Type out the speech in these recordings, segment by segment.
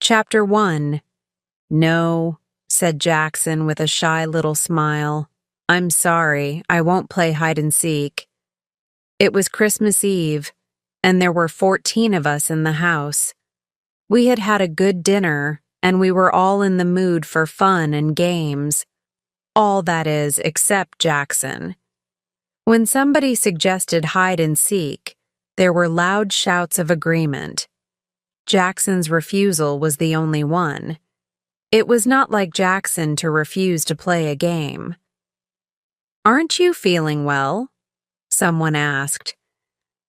Chapter 1. No, said Jackson with a shy little smile. I'm sorry, I won't play hide and seek. It was Christmas Eve, and there were 14 of us in the house. We had had a good dinner, and we were all in the mood for fun and games. All, that is, except Jackson. When somebody suggested hide and seek, there were loud shouts of agreement. Jackson's refusal was the only one. It was not like Jackson to refuse to play a game. "Aren't you feeling well?" someone asked.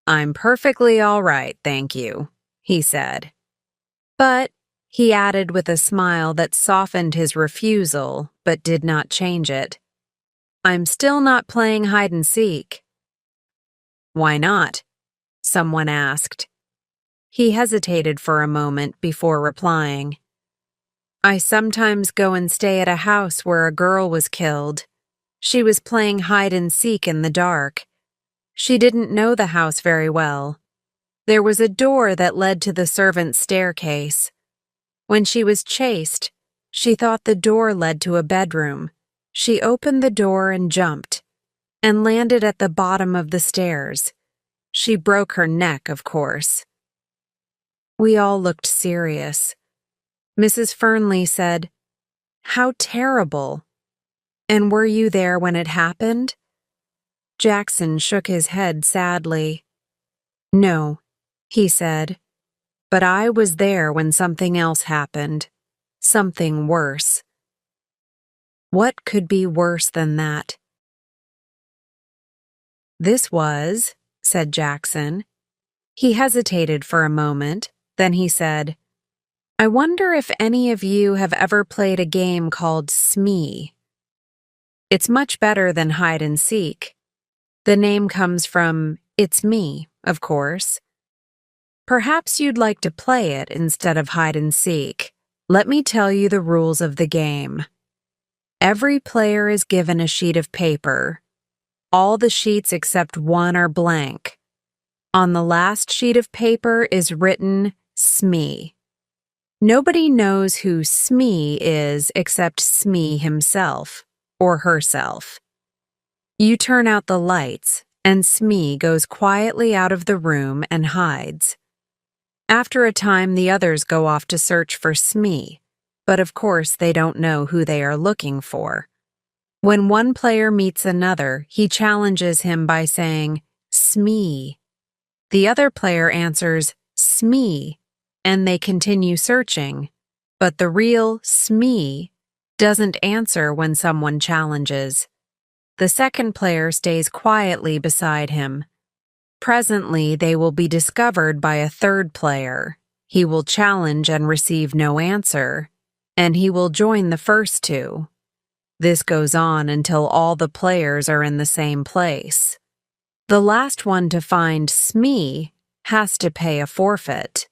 "I'm perfectly all right, thank you," he said. But, he added with a smile that softened his refusal but did not change it, "I'm still not playing hide and seek." "Why not?" someone asked. He hesitated for a moment before replying. "I sometimes go and stay at a house where a girl was killed. She was playing hide and seek in the dark. She didn't know the house very well. There was a door that led to the servants' staircase. When she was chased, she thought the door led to a bedroom. She opened the door and jumped, and landed at the bottom of the stairs. She broke her neck, of course." We all looked serious. Mrs. Fernley said, "How terrible! And were you there when it happened?" Jackson shook his head sadly. "No," he said, "but I was there when something else happened. Something worse." What could be worse than that? "This was," said Jackson. He hesitated for a moment, then he said, "I wonder if any of you have ever played a game called Smee. It's much better than hide and seek. The name comes from It's Me, of course. Perhaps you'd like to play it instead of hide and seek. Let me tell you the rules of the game. Every player is given a sheet of paper. All the sheets except one are blank. On the last sheet of paper is written Smee. Nobody knows who Smee is except Smee himself or herself. You turn out the lights, and Smee goes quietly out of the room and hides. After a time, the others go off to search for Smee, but of course they don't know who they are looking for. When one player meets another, he challenges him by saying, "Smee." The other player answers, "Smee," and they continue searching, but the real Smee doesn't answer when someone challenges. The second player stays quietly beside him. Presently, they will be discovered by a third player. He will challenge and receive no answer, and he will join the first two. This goes on until all the players are in the same place. The last one to find Smee has to pay a forfeit.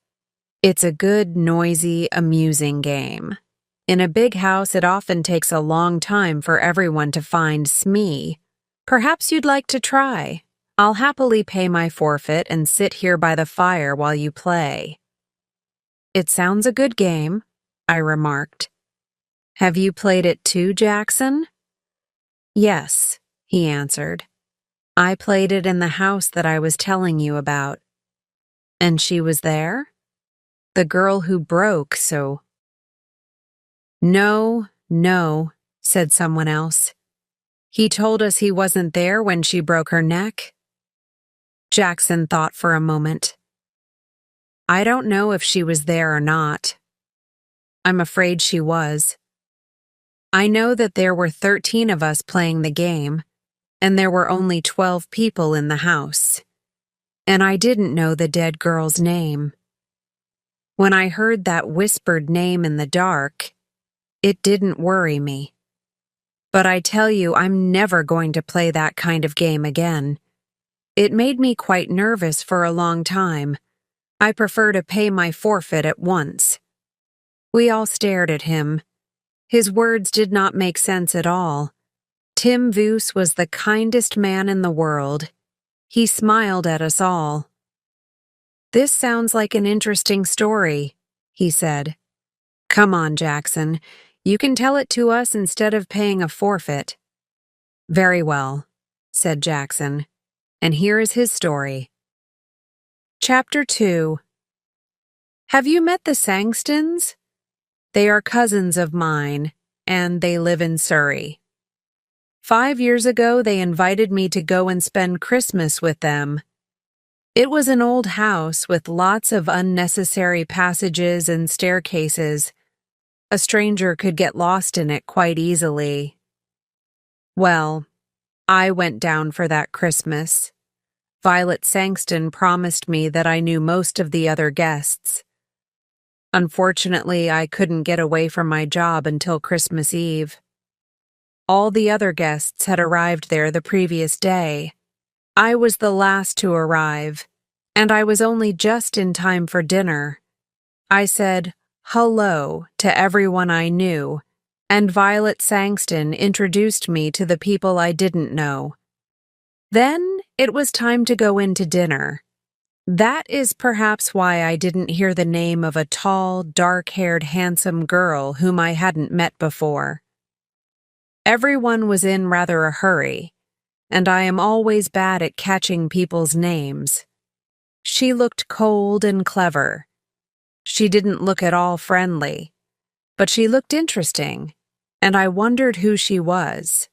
It's a good, noisy, amusing game. In a big house, it often takes a long time for everyone to find Smee. Perhaps you'd like to try. I'll happily pay my forfeit and sit here by the fire while you play. "It sounds a good game," I remarked. "Have you played it too, Jackson?" "Yes," he answered. "I played it in the house that I was telling you about." "And she was there?" "The girl who broke, so—" No, said someone else. "He told us he wasn't there when she broke her neck." Jackson thought for a moment. "I don't know if she was there or not. I'm afraid she was. I know that there were 13 of us playing the game, and there were only 12 people in the house. And I didn't know the dead girl's name. When I heard that whispered name in the dark, it didn't worry me. But I tell you, I'm never going to play that kind of game again. It made me quite nervous for a long time. I prefer to pay my forfeit at once." We all stared at him. His words did not make sense at all. Tim Voos was the kindest man in the world. He smiled at us all. "This sounds like an interesting story," he said. Come on, Jackson. You can tell it to us instead of paying a forfeit. Very well, said Jackson, and here is his story. Chapter 2. Have you met the Sangstons? They are cousins of mine, and they live in Surrey. 5 years ago, they invited me to go and spend Christmas with them. It was an old house with lots of unnecessary passages and staircases. A stranger could get lost in it quite easily. Well, I went down for that Christmas. Violet Sangston promised me that I knew most of the other guests. Unfortunately, I couldn't get away from my job until Christmas Eve. All the other guests had arrived there the previous day. I was the last to arrive, and I was only just in time for dinner. I said hello to everyone I knew, and Violet Sangston introduced me to the people I didn't know. Then it was time to go in to dinner. That is perhaps why I didn't hear the name of a tall, dark-haired, handsome girl whom I hadn't met before. Everyone was in rather a hurry, and I am always bad at catching people's names. She looked cold and clever. She didn't look at all friendly, but she looked interesting, and I wondered who she was.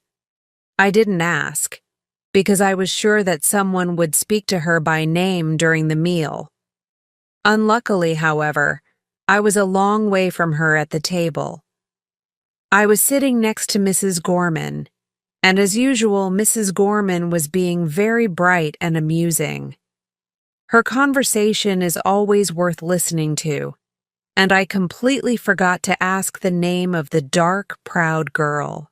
I didn't ask, because I was sure that someone would speak to her by name during the meal. Unluckily, however, I was a long way from her at the table. I was sitting next to Mrs. Gorman, and as usual, Mrs. Gorman was being very bright and amusing. Her conversation is always worth listening to, and I completely forgot to ask the name of the dark, proud girl.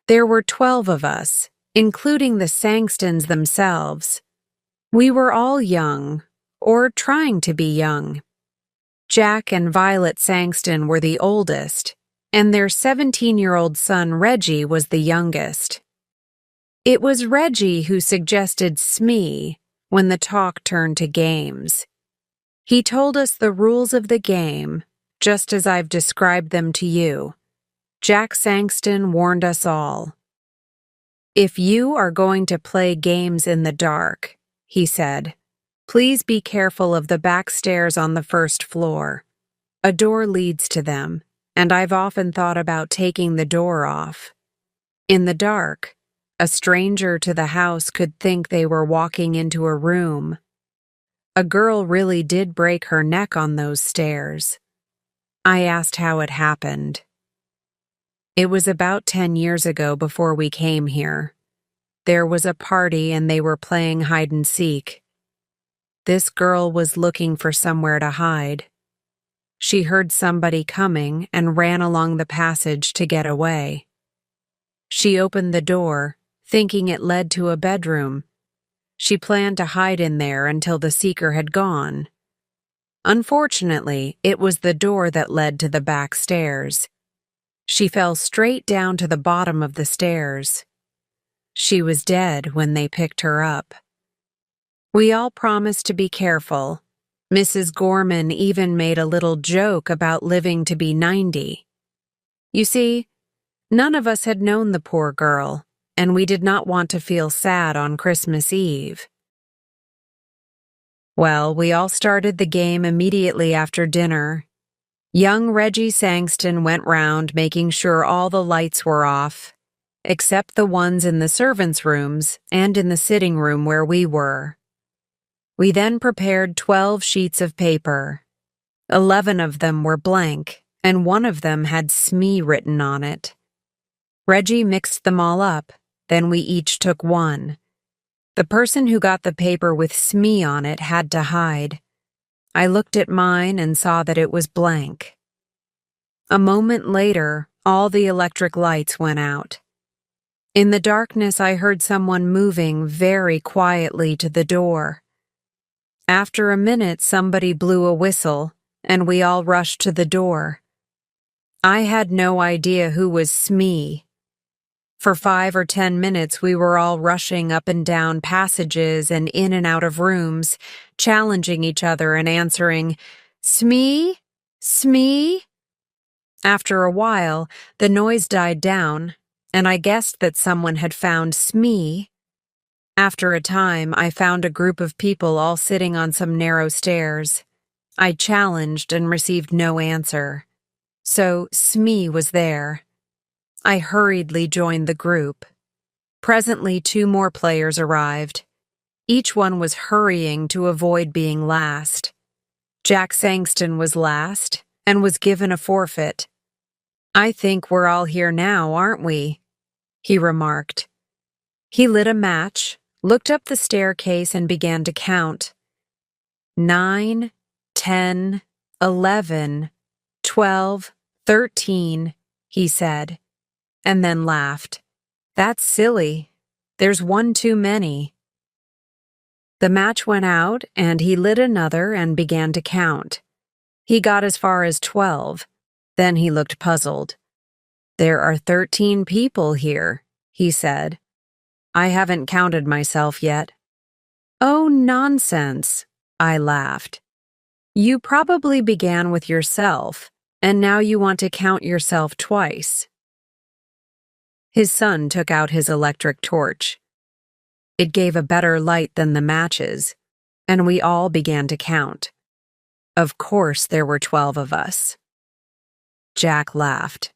There were 12 of us, including the Sangstons themselves. We were all young, or trying to be young. Jack and Violet Sangston were the oldest, and their 17-year-old son Reggie was the youngest. It was Reggie who suggested Smee when the talk turned to games. He told us the rules of the game, just as I've described them to you. Jack Sangston warned us all. If you are going to play games in the dark, he said, please be careful of the back stairs on the first floor. A door leads to them, and I've often thought about taking the door off. In the dark, a stranger to the house could think they were walking into a room. A girl really did break her neck on those stairs. I asked how it happened. It was about 10 years ago before we came here. There was a party and they were playing hide and seek. This girl was looking for somewhere to hide. She heard somebody coming and ran along the passage to get away. She opened the door, thinking it led to a bedroom. She planned to hide in there until the seeker had gone. Unfortunately, it was the door that led to the back stairs. She fell straight down to the bottom of the stairs. She was dead when they picked her up. We all promised to be careful. Mrs. Gorman even made a little joke about living to be 90. You see, none of us had known the poor girl, and we did not want to feel sad on Christmas Eve. Well, we all started the game immediately after dinner. Young Reggie Sangston went round making sure all the lights were off, except the ones in the servants' rooms and in the sitting room where we were. We then prepared 12 sheets of paper. 11 of them were blank, and one of them had Smee written on it. Reggie mixed them all up, then we each took one. The person who got the paper with Smee on it had to hide. I looked at mine and saw that it was blank. A moment later, all the electric lights went out. In the darkness, I heard someone moving very quietly to the door. After a minute, somebody blew a whistle, and we all rushed to the door. I had no idea who was Smee. For 5 or 10 minutes, we were all rushing up and down passages and in and out of rooms, challenging each other and answering, "Smee? Smee? After a while, the noise died down, and I guessed that someone had found Smee. After a time, I found a group of people all sitting on some narrow stairs. I challenged and received no answer. So Smee was there. I hurriedly joined the group. Presently, 2 more players arrived. Each one was hurrying to avoid being last. Jack Sangston was last and was given a forfeit. "I think we're all here now, aren't we?" he remarked. He lit a match, looked up the staircase, and began to count. 9, 10, 11, 12, 13, he said, and then laughed. "That's silly. There's one too many." The match went out, and he lit another and began to count. He got as far as 12. Then he looked puzzled. "There are 13 people here," he said. "I haven't counted myself yet." "Oh, nonsense," I laughed. "You probably began with yourself, and now you want to count yourself twice." His son took out his electric torch. It gave a better light than the matches, and we all began to count. Of course there were 12 of us. Jack laughed.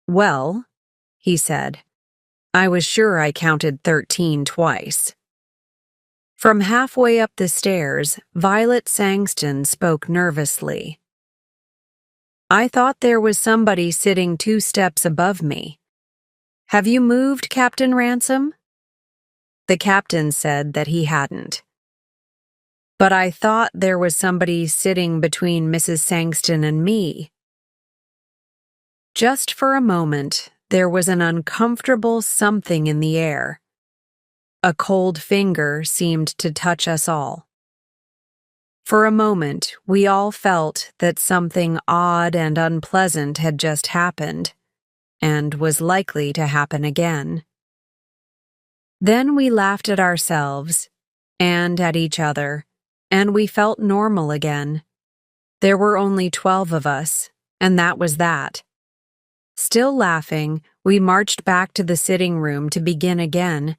"Well," he said, "I was sure I counted 13 twice." From halfway up the stairs, Violet Sangston spoke nervously. "I thought there was somebody sitting 2 steps above me. Have you moved, Captain Ransom?" The captain said that he hadn't. "But I thought there was somebody sitting between Mrs. Sangston and me." Just for a moment, there was an uncomfortable something in the air. A cold finger seemed to touch us all. For a moment, we all felt that something odd and unpleasant had just happened, and was likely to happen again. Then we laughed at ourselves, and at each other, and we felt normal again. There were only 12 of us, and that was that. Still laughing, we marched back to the sitting room to begin again.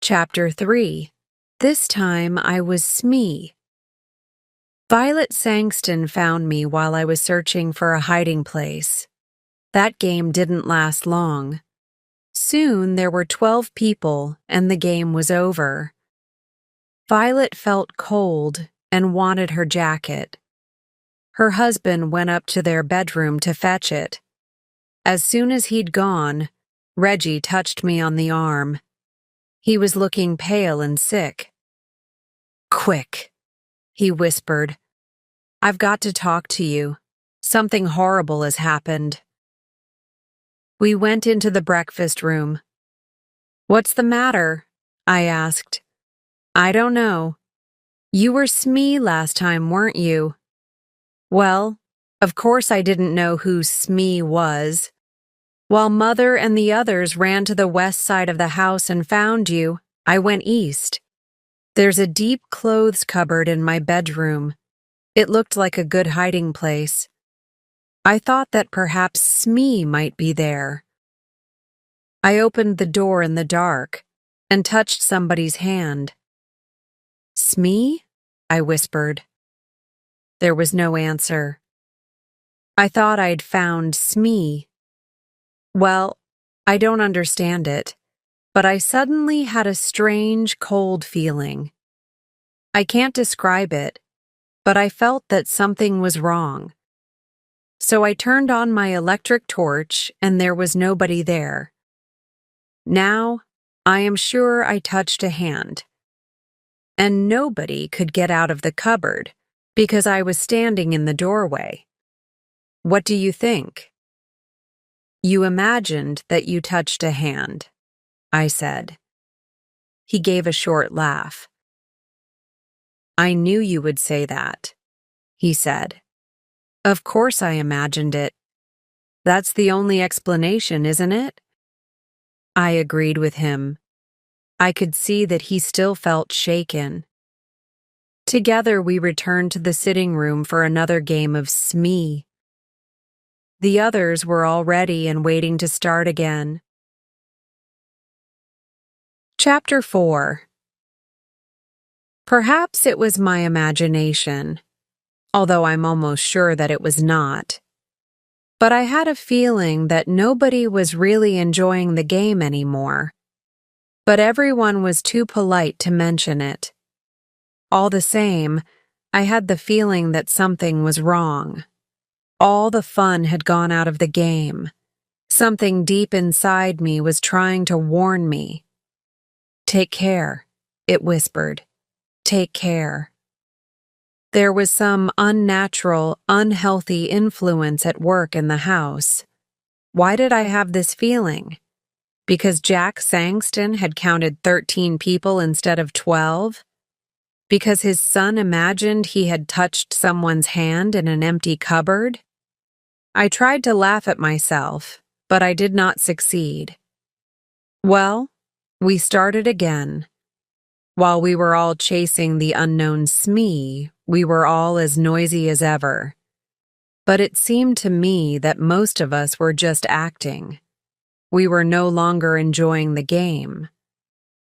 Chapter 3. This time I was Smee. Violet Sangston found me while I was searching for a hiding place. That game didn't last long. Soon there were 12 people, and the game was over. Violet felt cold and wanted her jacket. Her husband went up to their bedroom to fetch it. As soon as he'd gone, Reggie touched me on the arm. He was looking pale and sick. "Quick," he whispered. "I've got to talk to you. Something horrible has happened." We went into the breakfast room. "What's the matter?" I asked. "I don't know. You were Smee last time, weren't you?" "Well, of course I didn't know who Smee was. While Mother and the others ran to the west side of the house and found you, I went east. There's a deep clothes cupboard in my bedroom. It looked like a good hiding place. I thought that perhaps Smee might be there. I opened the door in the dark and touched somebody's hand. "Smee?" I whispered. There was no answer. I thought I'd found Smee. Well, I don't understand it, but I suddenly had a strange, cold feeling. I can't describe it, but I felt that something was wrong. So I turned on my electric torch, and there was nobody there. Now, I am sure I touched a hand. And nobody could get out of the cupboard, because I was standing in the doorway. What do you think? "You imagined that you touched a hand," I said. He gave a short laugh. "I knew you would say that," he said. "Of course I imagined it. That's the only explanation, isn't it?" I agreed with him. I could see that he still felt shaken. Together we returned to the sitting room for another game of Smee. The others were all ready and waiting to start again. Chapter 4. Perhaps it was my imagination, although I'm almost sure that it was not. But I had a feeling that nobody was really enjoying the game anymore. But everyone was too polite to mention it. All the same, I had the feeling that something was wrong. All the fun had gone out of the game. Something deep inside me was trying to warn me. "Take care," it whispered. "Take care." There was some unnatural, unhealthy influence at work in the house. Why did I have this feeling? Because Jack Sangston had counted 13 people instead of 12? Because his son imagined he had touched someone's hand in an empty cupboard? I tried to laugh at myself, but I did not succeed. Well, we started again. While we were all chasing the unknown Smee, we were all as noisy as ever. But it seemed to me that most of us were just acting. We were no longer enjoying the game.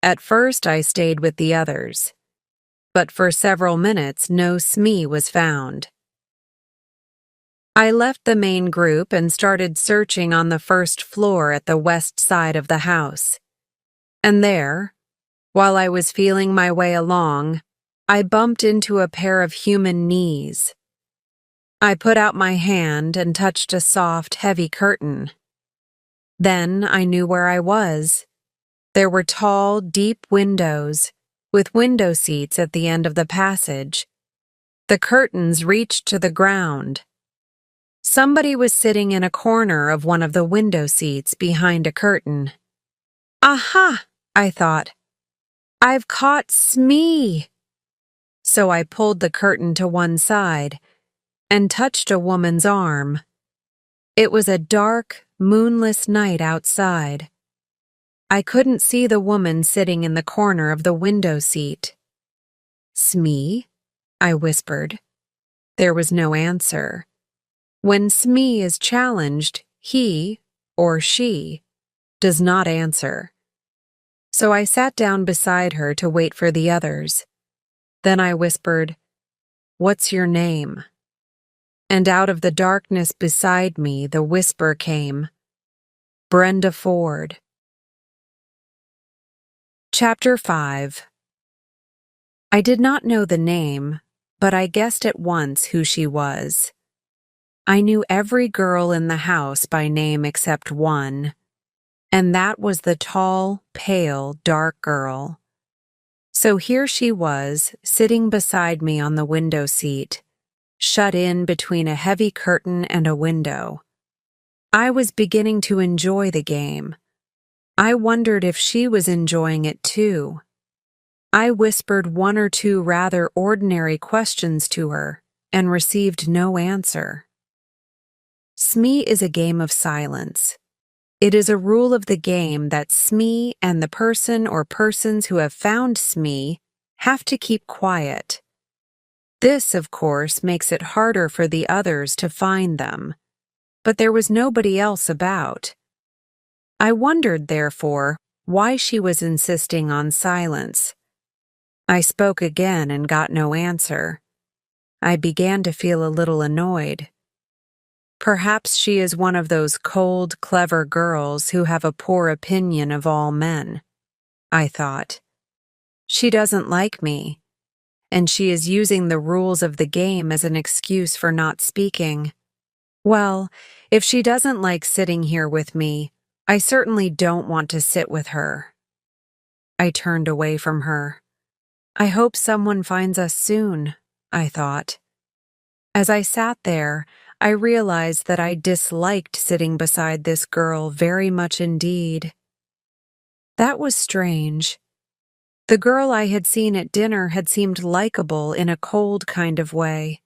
At first I stayed with the others, but for several minutes no Smee was found. I left the main group and started searching on the first floor at the west side of the house. And there, while I was feeling my way along, I bumped into a pair of human knees. I put out my hand and touched a soft, heavy curtain. Then I knew where I was. There were tall, deep windows, with window seats at the end of the passage. The curtains reached to the ground. Somebody was sitting in a corner of one of the window seats behind a curtain. "Aha!" I thought. "I've caught Smee!" So I pulled the curtain to one side and touched a woman's arm. It was a dark, moonless night outside. I couldn't see the woman sitting in the corner of the window seat. "Smee?" I whispered. There was no answer. When Smee is challenged, he, or she, does not answer. So I sat down beside her to wait for the others. Then I whispered, "What's your name?" And out of the darkness beside me the whisper came, "Brenda Ford." Chapter 5. I did not know the name, but I guessed at once who she was. I knew every girl in the house by name except one, and that was the tall, pale, dark girl. So here she was, sitting beside me on the window seat, shut in between a heavy curtain and a window. I was beginning to enjoy the game. I wondered if she was enjoying it too. I whispered one or two rather ordinary questions to her and received no answer. Smee is a game of silence. It is a rule of the game that Smee and the person or persons who have found Smee have to keep quiet. This, of course, makes it harder for the others to find them. But there was nobody else about. I wondered, therefore, why she was insisting on silence. I spoke again and got no answer. I began to feel a little annoyed. Perhaps she is one of those cold, clever girls who have a poor opinion of all men, I thought. She doesn't like me, and she is using the rules of the game as an excuse for not speaking. Well, if she doesn't like sitting here with me, I certainly don't want to sit with her. I turned away from her. I hope someone finds us soon, I thought. As I sat there, I realized that I disliked sitting beside this girl very much indeed. That was strange. The girl I had seen at dinner had seemed likable in a cold kind of way.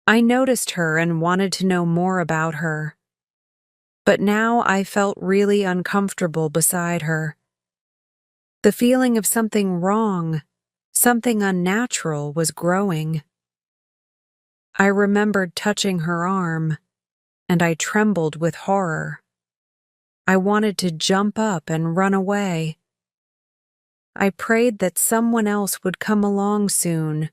I noticed her and wanted to know more about her. But now I felt really uncomfortable beside her. The feeling of something wrong, Something unnatural was growing. I remembered touching her arm, and I trembled with horror. I wanted to jump up and run away. I prayed that someone else would come along soon.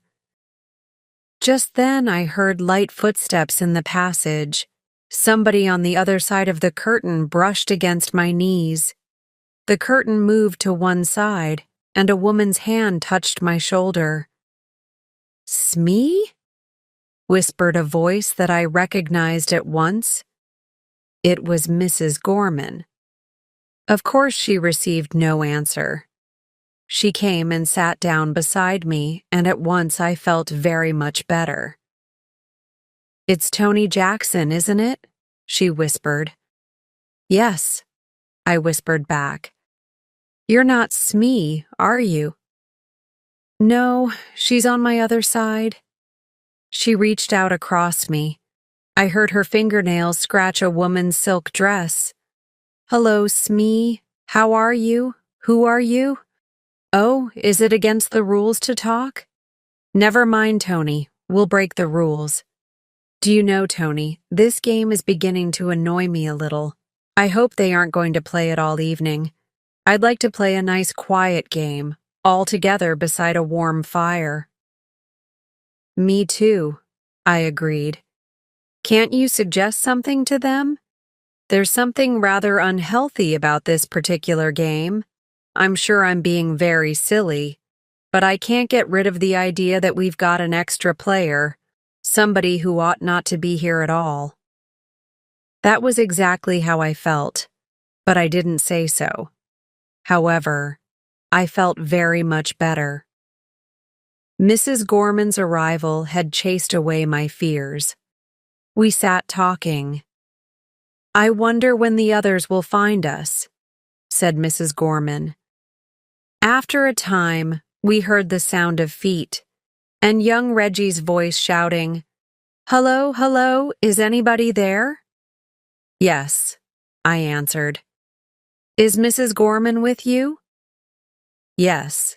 Just then I heard light footsteps in the passage. Somebody on the other side of the curtain brushed against my knees. The curtain moved to one side, and a woman's hand touched my shoulder. "Smee?" whispered a voice that I recognized at once. It was Mrs. Gorman. Of course she received no answer. She came and sat down beside me, and at once I felt very much better. "It's Tony Jackson, isn't it?" she whispered. "Yes," I whispered back. "You're not Smee, are you?" "No, she's on my other side." She reached out across me. I heard her fingernails scratch a woman's silk dress. "Hello, Smee. How are you? Who are you? Oh, is it against the rules to talk? Never mind, Tony. We'll break the rules. Do you know, Tony, this game is beginning to annoy me a little. I hope they aren't going to play it all evening. I'd like to play a nice quiet game, all together beside a warm fire." "Me too," I agreed. "Can't you suggest something to them? There's something rather unhealthy about this particular game. I'm sure I'm being very silly, but I can't get rid of the idea that we've got an extra player, somebody who ought not to be here at all." That was exactly how I felt, but I didn't say so. However, I felt very much better. Mrs. Gorman's arrival had chased away my fears. We sat talking. "I wonder when the others will find us," said Mrs. Gorman. After a time, we heard the sound of feet, and young Reggie's voice shouting, "Hello, hello, is anybody there?" "Yes," I answered. "Is Mrs. Gorman with you?" "Yes."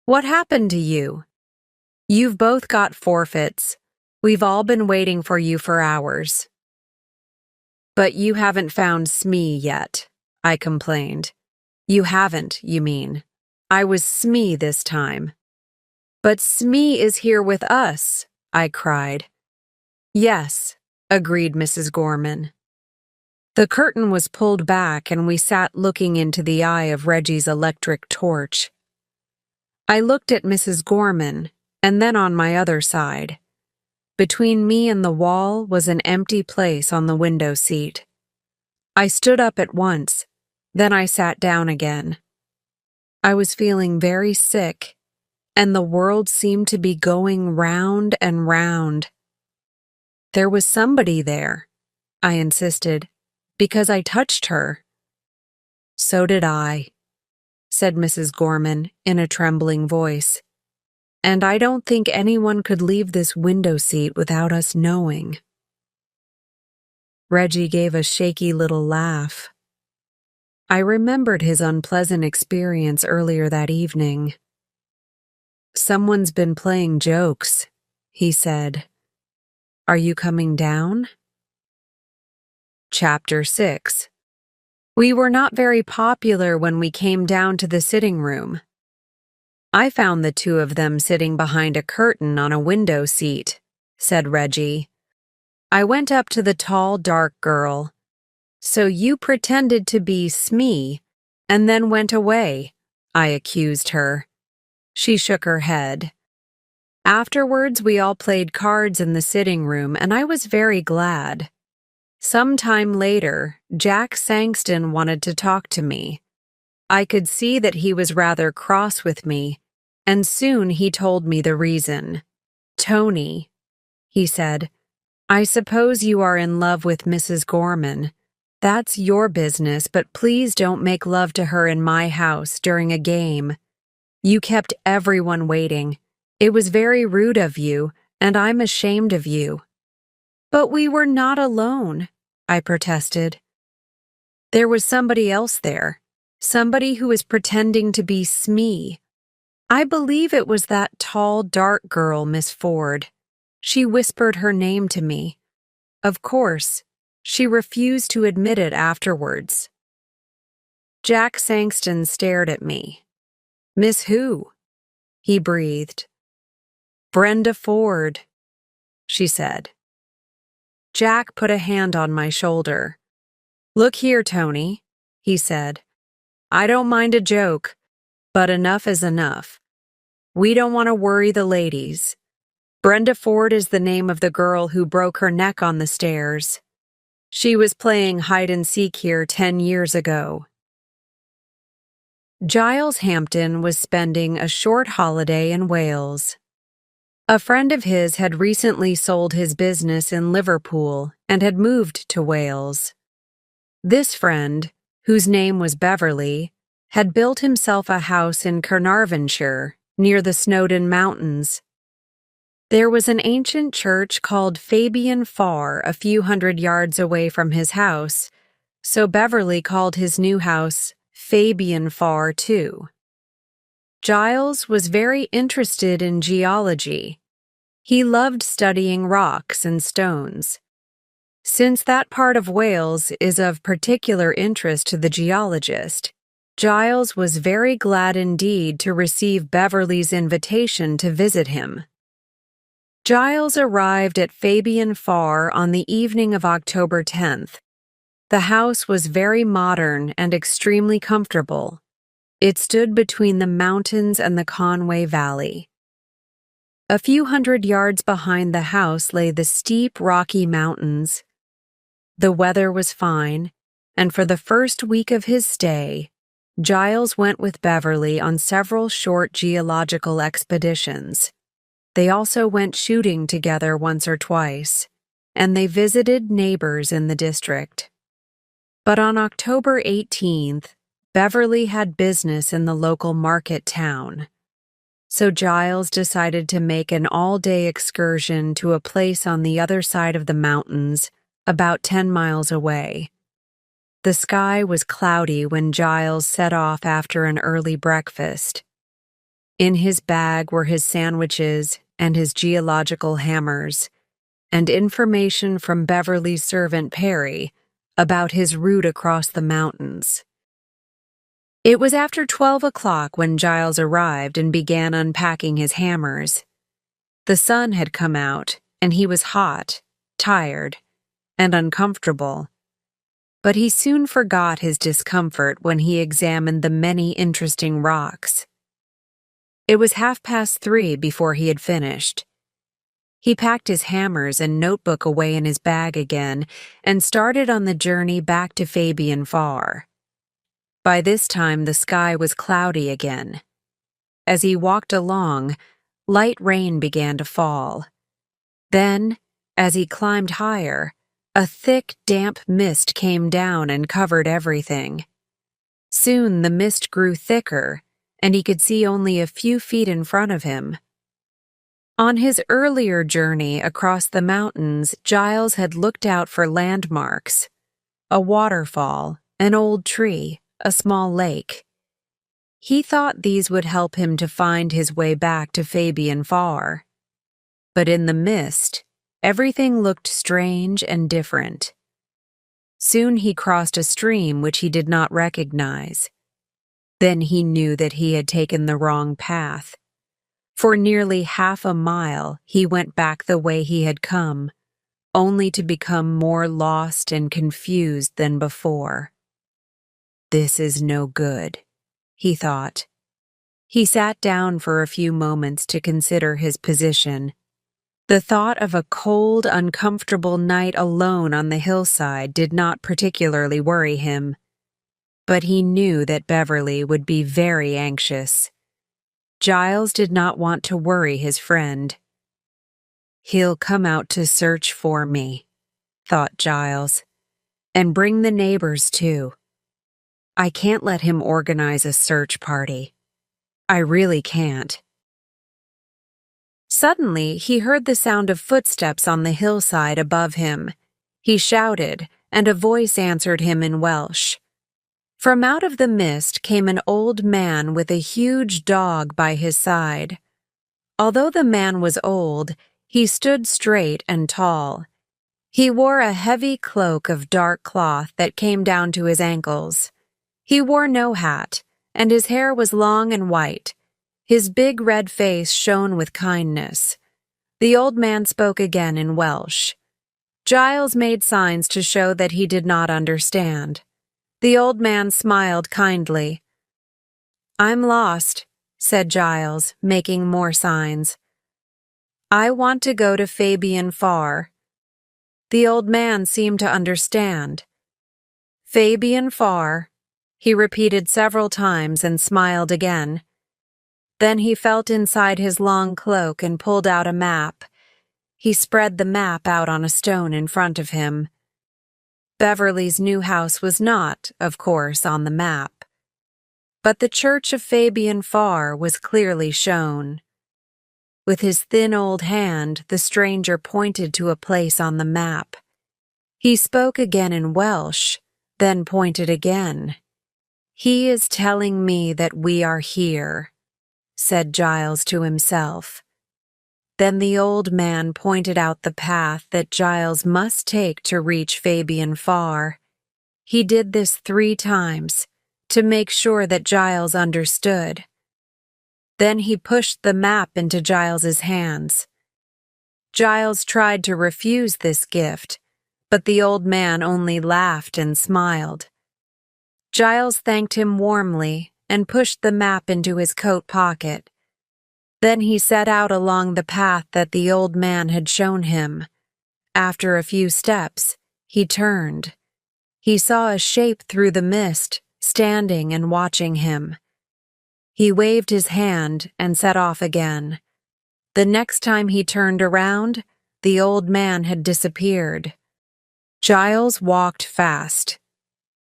"What happened to you?" "You've both got forfeits. We've all been waiting for you for hours." "But you haven't found Smee yet," I complained. "You haven't, you mean. I was Smee this time." "But Smee is here with us," I cried. "Yes," agreed Mrs. Gorman. The curtain was pulled back and we sat looking into the eye of Reggie's electric torch. I looked at Mrs. Gorman, and then on my other side. Between me and the wall was an empty place on the window seat. I stood up at once, then I sat down again. I was feeling very sick, and the world seemed to be going round and round. "There was somebody there," I insisted, "because I touched her." "So did I," said Mrs. Gorman in a trembling voice. "And I don't think anyone could leave this window seat without us knowing." Reggie gave a shaky little laugh. I remembered his unpleasant experience earlier that evening. "Someone's been playing jokes," he said. "Are you coming down?" Chapter 6. We were not very popular when we came down to the sitting room. "I found the two of them sitting behind a curtain on a window seat," said Reggie. I went up to the tall, dark girl. "So you pretended to be Smee, and then went away," I accused her. She shook her head. Afterwards, we all played cards in the sitting room, and I was very glad. Some time later, Jack Sangston wanted to talk to me. I could see that he was rather cross with me, and soon he told me the reason. "Tony," he said, "I suppose you are in love with Mrs. Gorman. That's your business, but please don't make love to her in my house during a game. You kept everyone waiting. It was very rude of you, and I'm ashamed of you." "But we were not alone," I protested. "There was somebody else there, somebody who was pretending to be Smee. I believe it was that tall, dark girl, Miss Ford. She whispered her name to me. Of course, she refused to admit it afterwards. Jack Sangston stared at me. Miss who? He breathed. Brenda Ford, she said. Jack put a hand on my shoulder. Look here, Tony, he said. I don't mind a joke, but enough is enough. We don't want to worry the ladies. Brenda Ford is the name of the girl who broke her neck on the stairs. She was playing hide-and-seek here 10 years ago. Giles Hampton was spending a short holiday in Wales. A friend of his had recently sold his business in Liverpool and had moved to Wales. This friend, whose name was Beverly, had built himself a house in Carnarvonshire, near the Snowdon Mountains. There was an ancient church called Fabian Far a few hundred yards away from his house, so Beverly called his new house Fabian Far too. Giles was very interested in geology. He loved studying rocks and stones. Since that part of Wales is of particular interest to the geologist, Giles was very glad indeed to receive Beverly's invitation to visit him. Giles arrived at Fabian Far on the evening of October 10th. The house was very modern and extremely comfortable. It stood between the mountains and the Conway Valley. A few hundred yards behind the house lay the steep, rocky mountains. The weather was fine, and for the first week of his stay, Giles went with Beverly on several short geological expeditions. They also went shooting together once or twice, and they visited neighbors in the district. But on October 18th, Beverly had business in the local market town. So Giles decided to make an all-day excursion to a place on the other side of the mountains, about 10 miles away. The sky was cloudy when Giles set off after an early breakfast. In his bag were his sandwiches and his geological hammers, and information from Beverly's servant Perry about his route across the mountains. It was after 12 o'clock when Giles arrived and began unpacking his hammers. The sun had come out, and he was hot, tired, and uncomfortable. But he soon forgot his discomfort when he examined the many interesting rocks. It was 3:30 before he had finished. He packed his hammers and notebook away in his bag again and started on the journey back to Fabian Far. By this time, the sky was cloudy again. As he walked along, light rain began to fall. Then, as he climbed higher, a thick, damp mist came down and covered everything. Soon the mist grew thicker, and he could see only a few feet in front of him. On his earlier journey across the mountains, Giles had looked out for landmarks: a waterfall, an old tree, a small lake. He thought these would help him to find his way back to Fabian Far. But in the mist, everything looked strange and different. Soon he crossed a stream which he did not recognize. Then he knew that he had taken the wrong path. For nearly half a mile, he went back the way he had come, only to become more lost and confused than before. This is no good, he thought. He sat down for a few moments to consider his position. The thought of a cold, uncomfortable night alone on the hillside did not particularly worry him. But he knew that Beverly would be very anxious. Giles did not want to worry his friend. He'll come out to search for me, thought Giles, and bring the neighbors too. I can't let him organize a search party. I really can't. Suddenly, he heard the sound of footsteps on the hillside above him. He shouted, and a voice answered him in Welsh. From out of the mist came an old man with a huge dog by his side. Although the man was old, he stood straight and tall. He wore a heavy cloak of dark cloth that came down to his ankles. He wore no hat, and his hair was long and white. His big red face shone with kindness. The old man spoke again in Welsh. Giles made signs to show that he did not understand. The old man smiled kindly. "I'm lost," said Giles, making more signs. "I want to go to Fabian Far." The old man seemed to understand. "Fabian Far," he repeated several times and smiled again. Then he felt inside his long cloak and pulled out a map. He spread the map out on a stone in front of him. Beverly's new house was not, of course, on the map, but the church of Fabian Far was clearly shown. With his thin old hand, the stranger pointed to a place on the map. He spoke again in Welsh, then pointed again. "He is telling me that we are here," said Giles to himself. Then the old man pointed out the path that Giles must take to reach Fabian Far. He did this 3 times, to make sure that Giles understood. Then he pushed the map into Giles's hands. Giles tried to refuse this gift, but the old man only laughed and smiled. Giles thanked him warmly and pushed the map into his coat pocket. Then he set out along the path that the old man had shown him. After a few steps, he turned. He saw a shape through the mist, standing and watching him. He waved his hand and set off again. The next time he turned around, the old man had disappeared. Giles walked fast.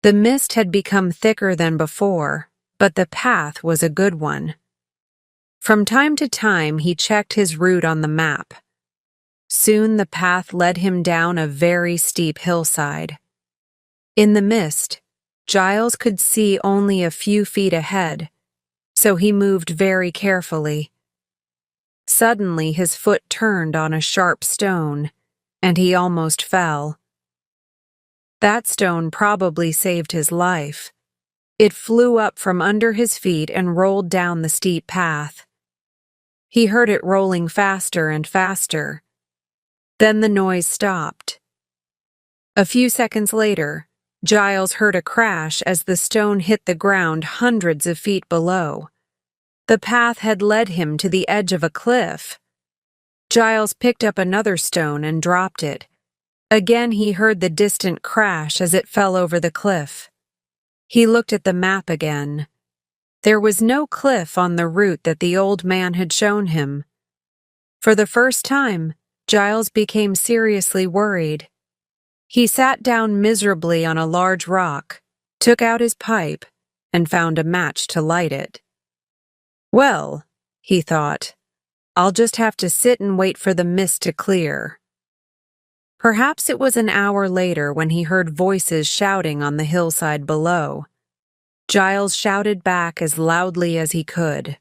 The mist had become thicker than before, but the path was a good one. From time to time, he checked his route on the map. Soon the path led him down a very steep hillside. In the mist, Giles could see only a few feet ahead, so he moved very carefully. Suddenly, his foot turned on a sharp stone, and he almost fell. That stone probably saved his life. It flew up from under his feet and rolled down the steep path. He heard it rolling faster and faster. Then the noise stopped. A few seconds later, Giles heard a crash as the stone hit the ground hundreds of feet below. The path had led him to the edge of a cliff. Giles picked up another stone and dropped it. Again he heard the distant crash as it fell over the cliff. He looked at the map again. There was no cliff on the route that the old man had shown him. For the first time, Giles became seriously worried. He sat down miserably on a large rock, took out his pipe, and found a match to light it. "Well," he thought, "I'll just have to sit and wait for the mist to clear." Perhaps it was an hour later when he heard voices shouting on the hillside below. Giles shouted back as loudly as he could.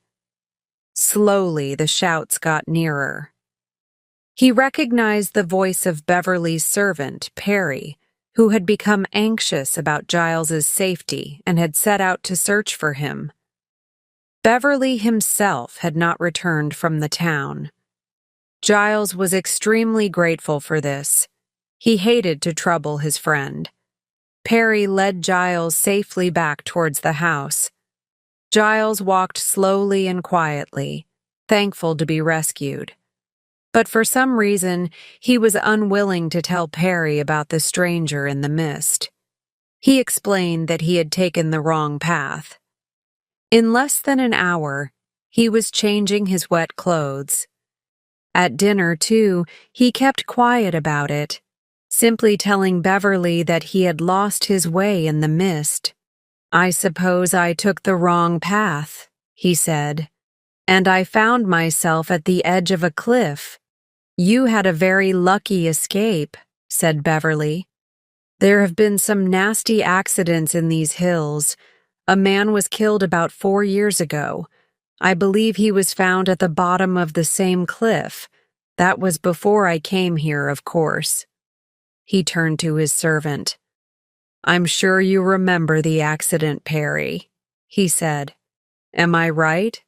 Slowly, the shouts got nearer. He recognized the voice of Beverly's servant, Perry, who had become anxious about Giles's safety and had set out to search for him. Beverly himself had not returned from the town. Giles was extremely grateful for this. He hated to trouble his friend. Perry led Giles safely back towards the house. Giles walked slowly and quietly, thankful to be rescued. But for some reason, he was unwilling to tell Perry about the stranger in the mist. He explained that he had taken the wrong path. In less than an hour, he was changing his wet clothes. At dinner, too, he kept quiet about it, simply telling Beverly that he had lost his way in the mist. "I suppose I took the wrong path," he said, "and I found myself at the edge of a cliff." "You had a very lucky escape," said Beverly. There have been some nasty accidents in these hills. A man was killed about 4 years ago. I believe he was found at the bottom of the same cliff. That was before I came here, of course." He turned to his servant. "I'm sure you remember the accident, Perry," he said. "Am I right?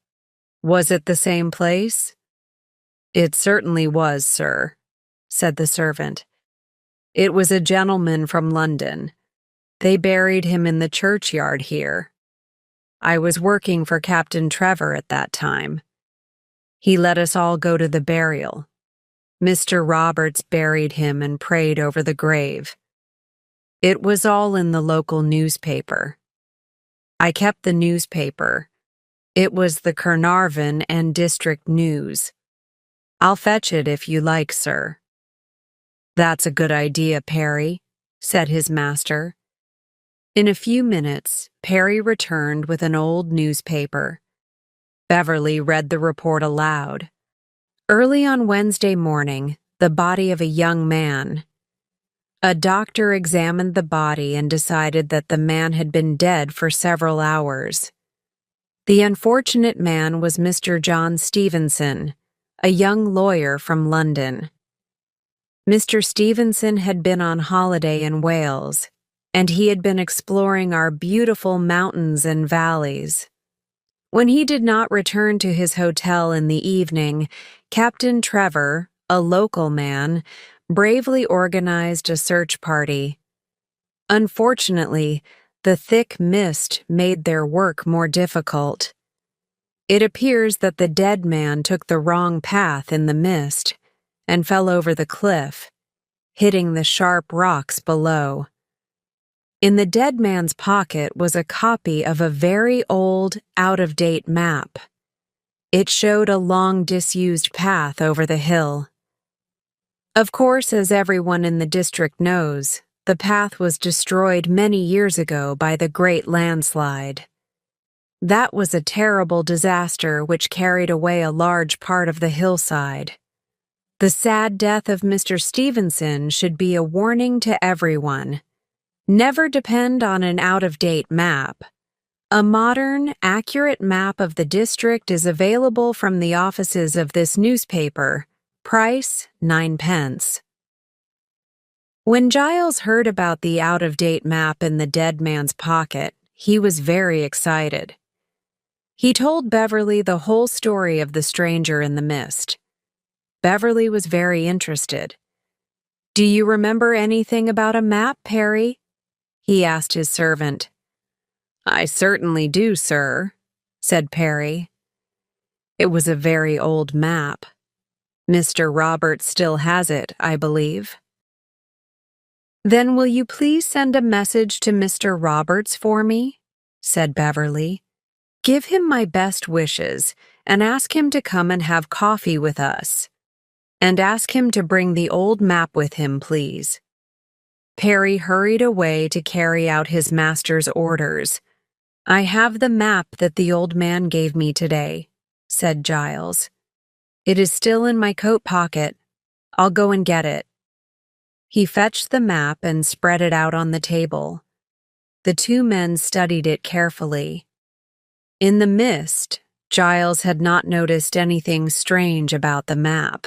Was it the same place?" "It certainly was, sir," said the servant. "It was a gentleman from London. They buried him in the churchyard here. I was working for Captain Trevor at that time. He let us all go to the burial. Mr. Roberts buried him and prayed over the grave. It was all in the local newspaper. I kept the newspaper. It was the Carnarvon and District News. I'll fetch it if you like, sir." "That's a good idea, Perry," said his master. In a few minutes, Perry returned with an old newspaper. Beverly read the report aloud. Early on Wednesday morning, the body of a young man. A doctor examined the body and decided that the man had been dead for several hours. The unfortunate man was Mr. John Stevenson, a young lawyer from London. Mr. Stevenson had been on holiday in Wales, and he had been exploring our beautiful mountains and valleys. When he did not return to his hotel in the evening, Captain Trevor, a local man, bravely organized a search party. Unfortunately, the thick mist made their work more difficult. It appears that the dead man took the wrong path in the mist and fell over the cliff, hitting the sharp rocks below. In the dead man's pocket was a copy of a very old, out-of-date map. It showed a long disused path over the hill. Of course, as everyone in the district knows, the path was destroyed many years ago by the Great Landslide. That was a terrible disaster which carried away a large part of the hillside. The sad death of Mr. Stevenson should be a warning to everyone. Never depend on an out-of-date map. A modern, accurate map of the district is available from the offices of this newspaper. Price, 9 pence. When Giles heard about the out-of-date map in the dead man's pocket, he was very excited. He told Beverly the whole story of the stranger in the mist. Beverly was very interested. "Do you remember anything about a map, Perry?" he asked his servant. "I certainly do, sir," said Perry. "It was a very old map. Mr. Roberts still has it, I believe." "Then will you please send a message to Mr. Roberts for me?" said Beverly. "Give him my best wishes and ask him to come and have coffee with us. And ask him to bring the old map with him, please." Perry hurried away to carry out his master's orders. "I have the map that the old man gave me today," said Giles. "It is still in my coat pocket. I'll go and get it." He fetched the map and spread it out on the table. The two men studied it carefully. In the mist, Giles had not noticed anything strange about the map.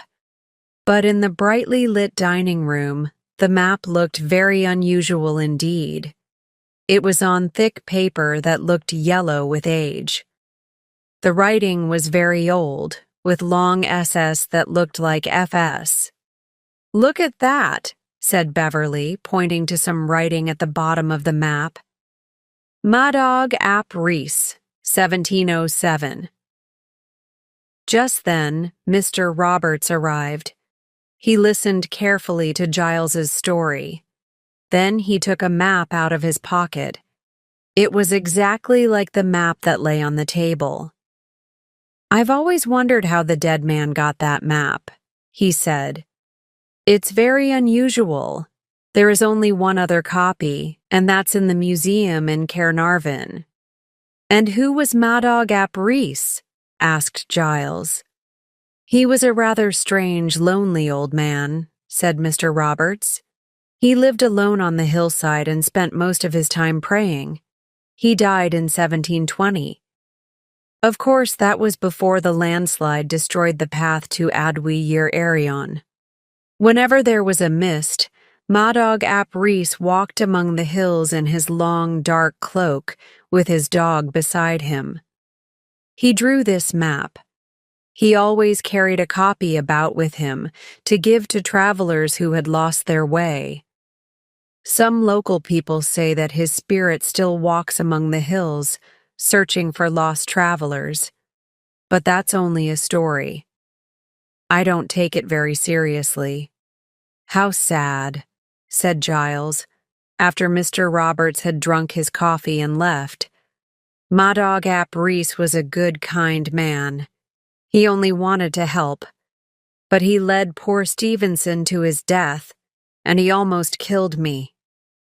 But in the brightly lit dining room, the map looked very unusual indeed. It was on thick paper that looked yellow with age. The writing was very old, with long SS that looked like FS. "Look at that," said Beverly, pointing to some writing at the bottom of the map. "Madog ap Rhys, 1707. Just then, Mr. Roberts arrived. He listened carefully to Giles's story. Then he took a map out of his pocket. It was exactly like the map that lay on the table. "I've always wondered how the dead man got that map," he said. "It's very unusual. There is only one other copy, and that's in the museum in Caernarvon." "And who was Madog ap Rhys?" asked Giles. "He was a rather strange, lonely old man," said Mr. Roberts. He lived alone on the hillside and spent most of his time praying. He died in 1720. Of course, that was before the landslide destroyed the path to Adwy Year Arion. Whenever there was a mist, Madog ap Rhys walked among the hills in his long, dark cloak with his dog beside him. He drew this map. He always carried a copy about with him to give to travelers who had lost their way. Some local people say that his spirit still walks among the hills, searching for lost travelers. But that's only a story. I don't take it very seriously. How sad, said Giles, after Mr. Roberts had drunk his coffee and left. Madog ap Rhys was a good, kind man. He only wanted to help. But he led poor Stevenson to his death, and he almost killed me.